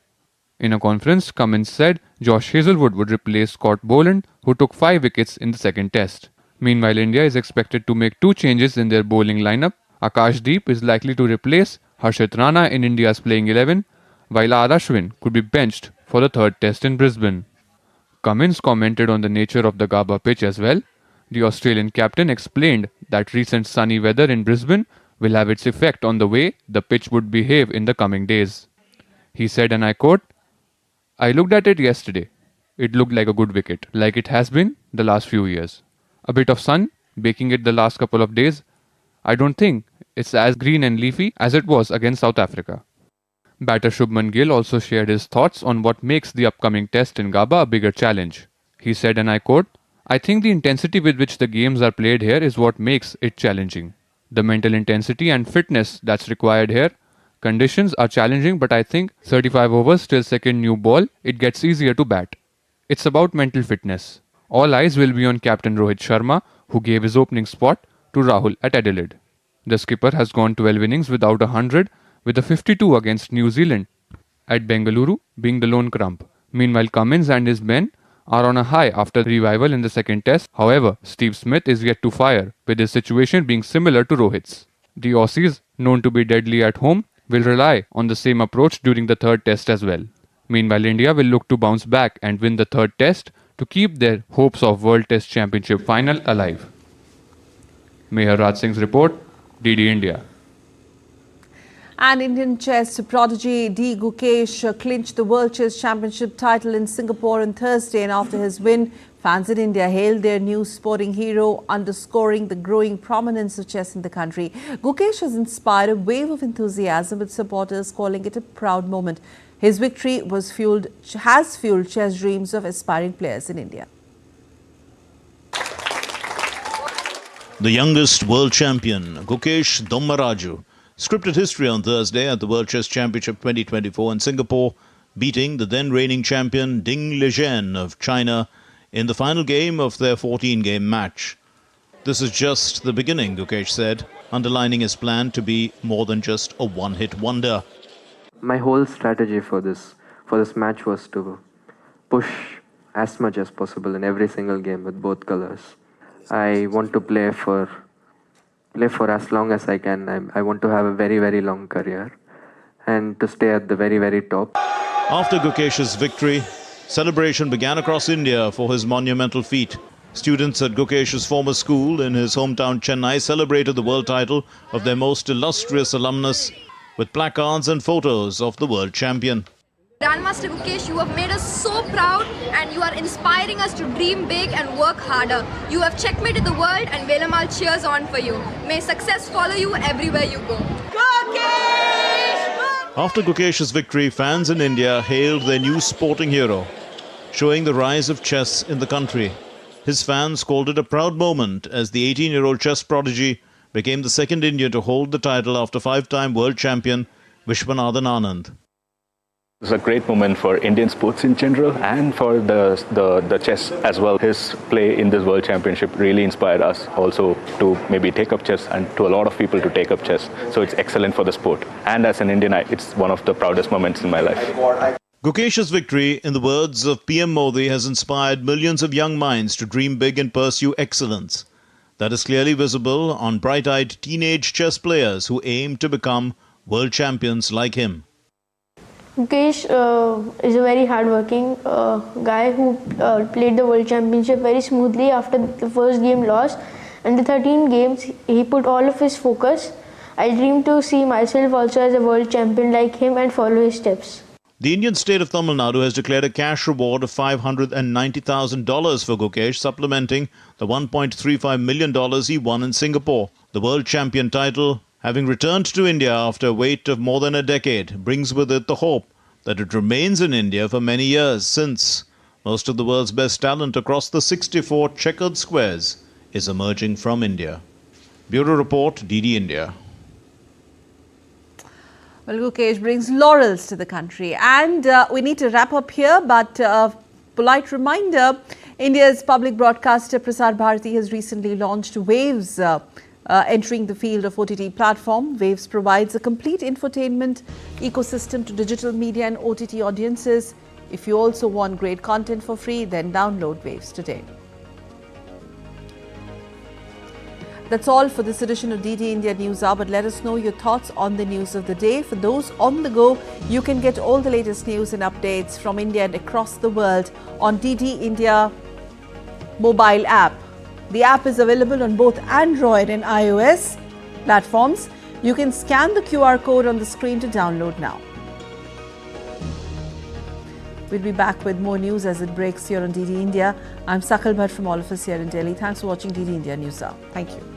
In a conference, Cummins said Josh Hazlewood would replace Scott Boland, who took 5 wickets in the second test. Meanwhile, India is expected to make 2 changes in their bowling lineup. Akashdeep is likely to replace Harshit Rana in India's playing 11, while R. Ashwin could be benched for the third test in Brisbane. Cummins commented on the nature of the Gabba pitch as well. The Australian captain explained that recent sunny weather in Brisbane will have its effect on the way the pitch would behave in the coming days. He said, and I quote, "I looked at it yesterday. It looked like a good wicket, like it has been the last few years. A bit of sun, baking it the last couple of days. I don't think it's as green and leafy as it was against South Africa." Batter Shubman Gill also shared his thoughts on what makes the upcoming test in Gabba a bigger challenge. He said, and I quote, "I think the intensity with which the games are played here is what makes it challenging. The mental intensity and fitness that's required here. Conditions are challenging, but I think 35 overs till second new ball, it gets easier to bat. It's about mental fitness. All eyes will be on Captain Rohit Sharma, who gave his opening spot to Rahul at Adelaide. The skipper has gone 12 innings without 100, with a 52 against New Zealand at Bengaluru being the lone crump. Meanwhile, Cummins and his men are on a high after the revival in the second test. However, Steve Smith is yet to fire, with his situation being similar to Rohit's. The Aussies, known to be deadly at home, will rely on the same approach during the third test as well. Meanwhile, India will look to bounce back and win the third test to keep their hopes of World Test Championship final alive. Meher Raj Singh's report, DD India. And Indian chess prodigy D. Gukesh clinched the World Chess Championship title in Singapore on Thursday, and after his win, fans in India hailed their new sporting hero, underscoring the growing prominence of chess in the country. Gukesh has inspired a wave of enthusiasm, with supporters calling it a proud moment. His victory has fueled chess dreams of aspiring players in India. The youngest world champion, Gukesh Dommaraju, scripted history on Thursday at the World Chess Championship 2024 in Singapore, beating the then reigning champion Ding Liren of China in the final game of their 14-game match. "This is just the beginning," Gukesh said, underlining his plan to be more than just a one-hit wonder. My whole strategy for this match was to push as much as possible in every single game with both colors. I want to play for as long as I can. I want to have a very, very long career and to stay at the very, very top. After Gukesh's victory, celebration began across India for his monumental feat. Students at Gukesh's former school in his hometown Chennai celebrated the world title of their most illustrious alumnus with placards and photos of the world champion. Grandmaster Gukesh, you have made us so proud and you are inspiring us to dream big and work harder. You have checkmated the world and Velamal cheers on for you. May success follow you everywhere you go. Gukesh! After Gukesh's victory, fans in India hailed their new sporting hero, showing the rise of chess in the country. His fans called it a proud moment as the 18-year-old chess prodigy became the second Indian to hold the title after five-time world champion Vishwanathan Anand. It's a great moment for Indian sports in general and for the chess as well. His play in this World Championship really inspired us also to maybe take up chess and to a lot of people to take up chess. So it's excellent for the sport. And as an Indian, it's one of the proudest moments in my life. Gukesh's victory, in the words of PM Modi, has inspired millions of young minds to dream big and pursue excellence. That is clearly visible on bright-eyed teenage chess players who aim to become world champions like him. Gukesh is a very hard-working guy who played the World Championship very smoothly after the first game loss. And the 13 games, he put all of his focus. I dream to see myself also as a world champion like him and follow his steps. The Indian state of Tamil Nadu has declared a cash reward of $590,000 for Gukesh, supplementing the $1.35 million he won in Singapore. The world champion title, having returned to India after a wait of more than a decade, brings with it the hope that it remains in India for many years, since most of the world's best talent across the 64 checkered squares is emerging from India. Bureau Report, DD India. Well, Gukesh brings laurels to the country. And we need to wrap up here, but polite reminder, India's public broadcaster Prasar Bharati has recently launched Waves, entering the field of OTT platform. Waves provides a complete infotainment ecosystem to digital media and OTT audiences. If you also want great content for free, then download Waves today. That's all for this edition of DD India News Hour, but let us know your thoughts on the news of the day. For those on the go, you can get all the latest news and updates from India and across the world on DD India mobile app. The app is available on both Android and iOS platforms. You can scan the QR code on the screen to download now. We'll be back with more news as it breaks here on DD India. I'm Sakal Bhatt from all of us here in Delhi. Thanks for watching DD India News Hour. Thank you.